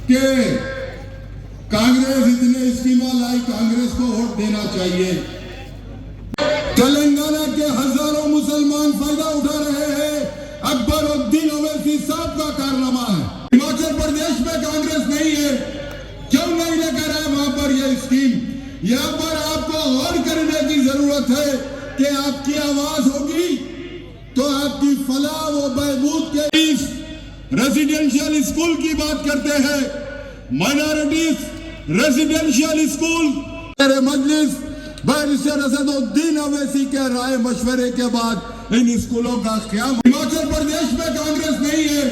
کہ کانگریس اتنے اسکیمیں لائی، کانگریس کو ووٹ دینا چاہیے۔ تلنگانہ کے ہزاروں مسلمان فائدہ اٹھا رہے ہیں، اکبر الدین اویسی صاحب کا کارنامہ ہے۔ ہماچل پردیش میں کانگریس نہیں ہے، کیوں نہیں لے کر آئے وہاں پر یہ اسکیم؟ یہاں پر آپ کو غور کرنے کی ضرورت ہے کہ آپ کی آواز ہوگی تو آپ کی فلاح و بہبود کے ریزیڈنشیل اسکول کی بات کرتے ہیں، مائنارٹیز ریزیڈنشیل اسکول۔ میرے مجلس بیرسٹر اسد الدین اویسی کے رائے مشورے کے بعد ان اسکولوں کا قیام۔ ہماچل پردیش میں کانگریس نہیں ہے،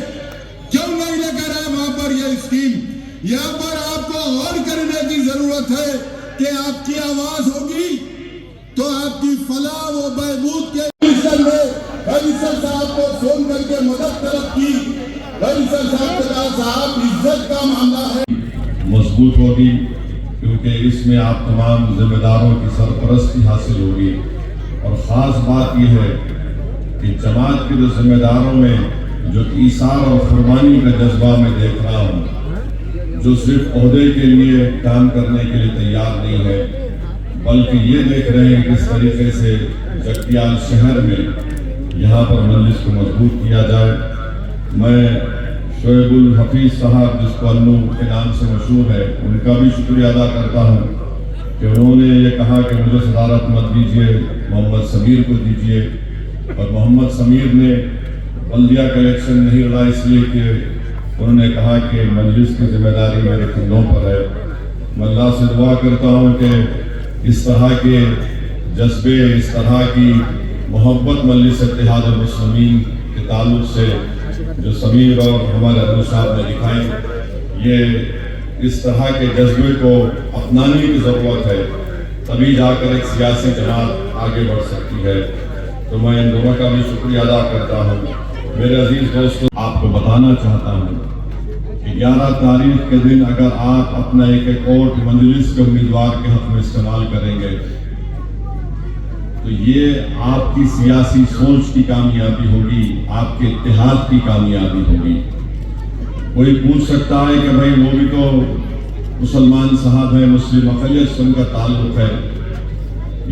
کیوں نہیں لے کر آئے وہاں پر یہ اسکیم؟ یہاں پر آپ کو غور کرنے کی ضرورت ہے کہ آپ کی آواز ہوگی تو آپ کی فلاح و بہبود کے بیرسٹر صاحب کو فون کر کے مدد طلب کی۔ بیرسٹر صاحب کے کہا صاحب عزت کا معاملہ ہے، مضبوط ہوگی، کیونکہ اس میں آپ تمام ذمہ داروں کی سرپرستی حاصل ہوگی۔ اور خاص بات یہ ہے کہ جماعت کے جو ذمہ داروں میں جو ایثار اور قربانی کا جذبہ میں دیکھ رہا ہوں، جو صرف عہدے کے لیے کام کرنے کے لیے تیار نہیں ہے، بلکہ یہ دیکھ رہے ہیں کہ کس طریقے سے جگتیال شہر میں یہاں پر مجلس کو مضبوط کیا جائے۔ میں شعیب الحفیظ صاحب، جس کو انو کے نام سے مشہور ہے، ان کا بھی شکریہ ادا کرتا ہوں کہ انہوں نے یہ کہا کہ مجھے صدارت مت دیجیے، محمد سمیر کو دیجیے۔ اور محمد سمیر نے بلدیہ کا الیکشن نہیں لڑا اس لیے کہ انہوں نے کہا کہ مجلس کی ذمہ داری میرے کندھوں پر ہے۔ میں اللہ سے دعا کرتا ہوں کہ اس طرح کے جذبے، اس طرح کی محبت مجلس اتحاد المسلمین کے تعلق سے جو سمیر اور ہمارے ابو صاحب نے دکھائیں، یہ اس طرح کے جذبے کو اپنانے کی ضرورت ہے، تبھی جا کر ایک سیاسی جماعت آگے بڑھ سکتی ہے۔ تو میں ان دونوں کا بھی شکریہ ادا کرتا ہوں۔ میرے عزیز دوستو، آپ کو بتانا چاہتا ہوں کہ 11 تاریخ کے دن اگر آپ اپنا ایک ووٹ مجلس کے امیدوار کے حق میں استعمال کریں گے تو یہ آپ کی سیاسی سوچ کی کامیابی ہوگی، آپ کے اتحاد کی کامیابی ہوگی۔ کوئی پوچھ سکتا ہے کہ بھائی وہ بھی تو مسلمان صاحب ہیں، مسلم اقلیت سے ان کا تعلق ہے۔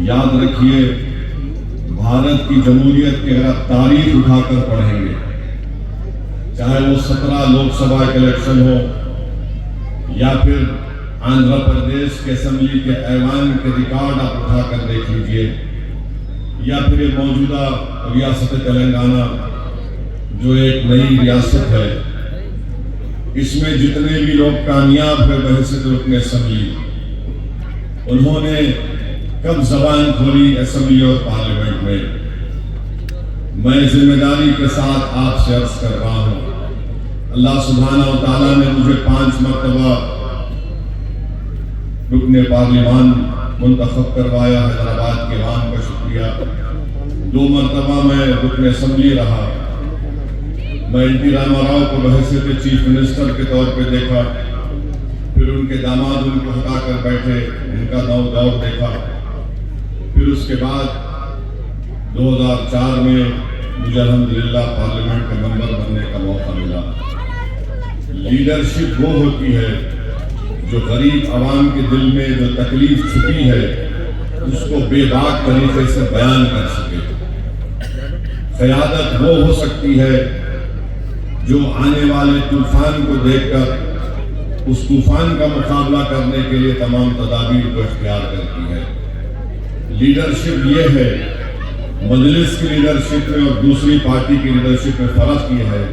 یاد رکھیے، بھارت کی جمہوریت کی اگر آپ تاریخ اٹھا کر پڑھیں گے، چاہے وہ 17 لوک سبھا کے الیکشن ہو یا پھر آندھرا پردیش کے اسمبلی کے ایوان کے ریکارڈ آپ اٹھا کر دیکھ لیجئے، یا پھر یہ موجودہ ریاست تلنگانہ جو ایک نئی ریاست ہے، اس میں جتنے بھی لوگ کامیاب ہیں بحیثیت رکن اسمبلی، انہوں نے کب زبان کھولی اسمبلی اور پارلیمنٹ میں؟ میں ذمہ داری کے ساتھ آپ سے عرض کر رہا ہوں، اللہ سبحانہ و تعالیٰ نے مجھے 5 مرتبہ رکن پارلیمان منتخب کروایا۔ حیدرآباد کے عوام کا شکریہ۔ 2 مرتبہ میں رکن اسمبلی رہا۔ میں این ٹی راما راؤ کو بحیثیت چیف منسٹر کے طور پہ دیکھا، پھر ان کے داماد ان کو ہٹا کر بیٹھے، ان کا دور دیکھا۔ پھر اس کے بعد 2004 میں مجھے الحمدللہ پارلیمنٹ کا ممبر بننے کا موقع ملا۔ لیڈرشپ وہ ہوتی ہے جو غریب عوام کے دل میں جو تکلیف چھپی ہے اس کو بے باک طریقے سے بیان کر سکے۔ قیادت وہ ہو سکتی ہے جو آنے والے طوفان کو دیکھ کر اس طوفان کا مقابلہ کرنے کے لیے تمام تدابیر کو اختیار کرتی ہے۔ لیڈرشپ یہ ہے، مجلس کی لیڈرشپ میں اور دوسری پارٹی کی لیڈرشپ میں فرق یہ ہے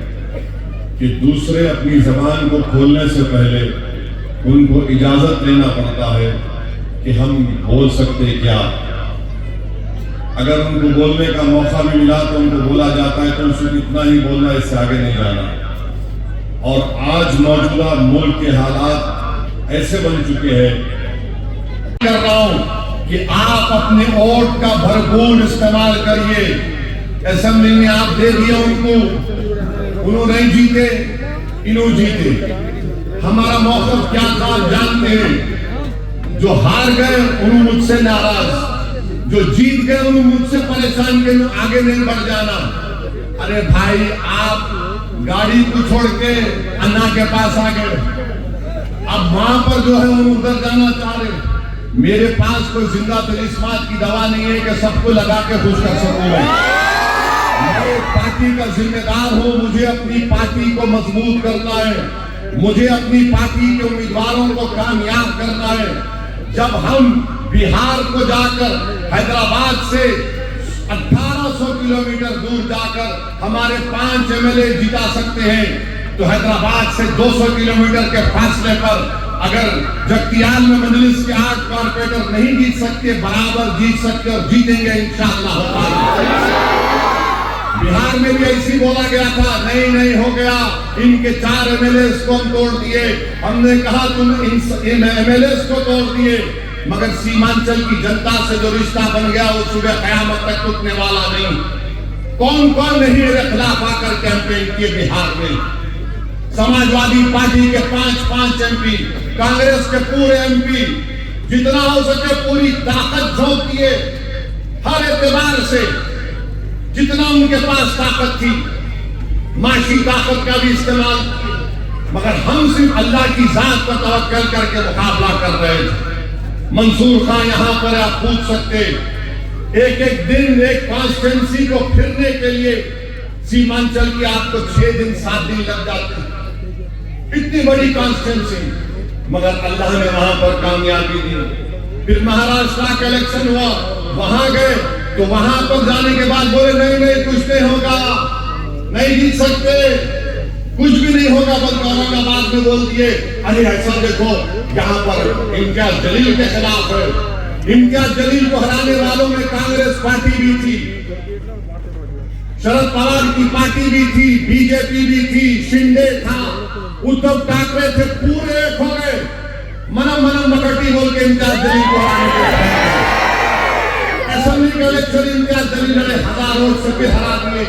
کہ دوسرے اپنی زبان کو کھولنے سے پہلے ان کو اجازت لینا پڑتا ہے کہ ہم بول سکتے کیا۔ اگر ان کو بولنے کا موقع بھی ملا تو ان کو بولا جاتا ہے تو ان سے اتنا ہی بولنا، اس سے آگے نہیں جانا۔ اور آج موجودہ ملک کے حالات ایسے بن چکے ہیں، کر رہا ہوں کہ آپ اپنے ووٹ کا بھرپور استعمال کریے۔ اسمبلی میں آپ دے دیا ان کو، انہوں نہیں جیتے، انہوں جیتے۔ ہمارا موقف کیا تھا جانتے ہیں؟ جو ہار گئے انہوں مجھ سے ناراض، جو جیت گئے انہوں مجھ سے پریشان کے آگے نہیں بڑھ جانا۔ ارے بھائی، آپ گاڑی کو چھوڑ کے انا کے پاس آ گئے، اب وہاں پر جو ہے وہ ادھر جانا چاہ رہے ہیں. میرے پاس کوئی زندہ تلسمات کی دوا نہیں ہے کہ سب کو لگا کے خوش کر سکوں. میں ایک پارٹی کا ذمہ دار ہوں. مجھے اپنی پارٹی کو مضبوط کرنا ہے, مجھے اپنی پارٹی کے امیدواروں کو کامیاب کرنا ہے. جب ہم بہار کو جا کر حیدرآباد سے 1800 کلومیٹر دور جا کر ہمارے 5 MLA جتا سکتے ہیں, تو حیدرآباد سے 200 کلومیٹر کے فاصلے پر اگر جگتیال میں مجلس کے 8 کارپوریٹر نہیں جیت سکتے, برابر جیت سکتے اور جیتیں گے انشاءاللہ. بہار میں بھی ایسی بولا گیا تھا, نہیں ہو گیا, ان کے 4 MLAs کو ہم توڑ دیے. ہم نے کہا تم ان MLAs کو توڑ دیے, مگر سیمانچل کی جنتا سے جو رشتہ بن گیا وہ صبح قیامت تک ٹوٹنے والا نہیں. کون نہیں میرے خلاف آ کر کیمپین کیے بہار میں؟ سماجوادی پارٹی کے 5 MP, کانگریس کے پورے MP, جتنا ہو سکے پوری طاقت جھونک دیے ہر اعتبار سے, جتنا ان کے پاس طاقت تھی, معاشی طاقت کا بھی استعمال کیا. مگر ہم صرف اللہ کی ذات پر توکل کر کے مقابلہ کر رہے تھے. منصور خان یہاں پر آپ پوچھ سکتے, ایک دن ایک کانسٹیٹنسی کو پھرنے کے لیے سیمانچل کی آپ کو 6 دن 7 دن لگ جاتے ہیں, اتنی بڑی کانسٹیٹنسی. مگر اللہ نے وہاں پر کامیابی دی. پھر مہاراشٹر کا الیکشن ہوا, وہاں گئے تو وہاں پر جانے کے بعد بولے نہیں کچھ نہیں ہوگا, نہیں جیت سکتے, کچھ بھی نہیں ہوگا. بلکہ اورنگ آباد میں بول دیے ارے ایسا دیکھو یہاں پر امتیاز جلیل کے خلاف ہے. امتیاز جلیل کو ہرانے والوں میں کانگریس پارٹی بھی تھی, شرد پوار کی پارٹی بھی تھی, BJP بھی تھی, شنڈے تھا, ادھو ٹھاکرے تھے, پورے ایک ہو گئے. منم مکٹی بول کے امتیاز جلیل کو ہرانے کے اسمبلی کا الیکشن امتیاز جلیل نے 1000 ووٹ سے بھی ہرا دیے.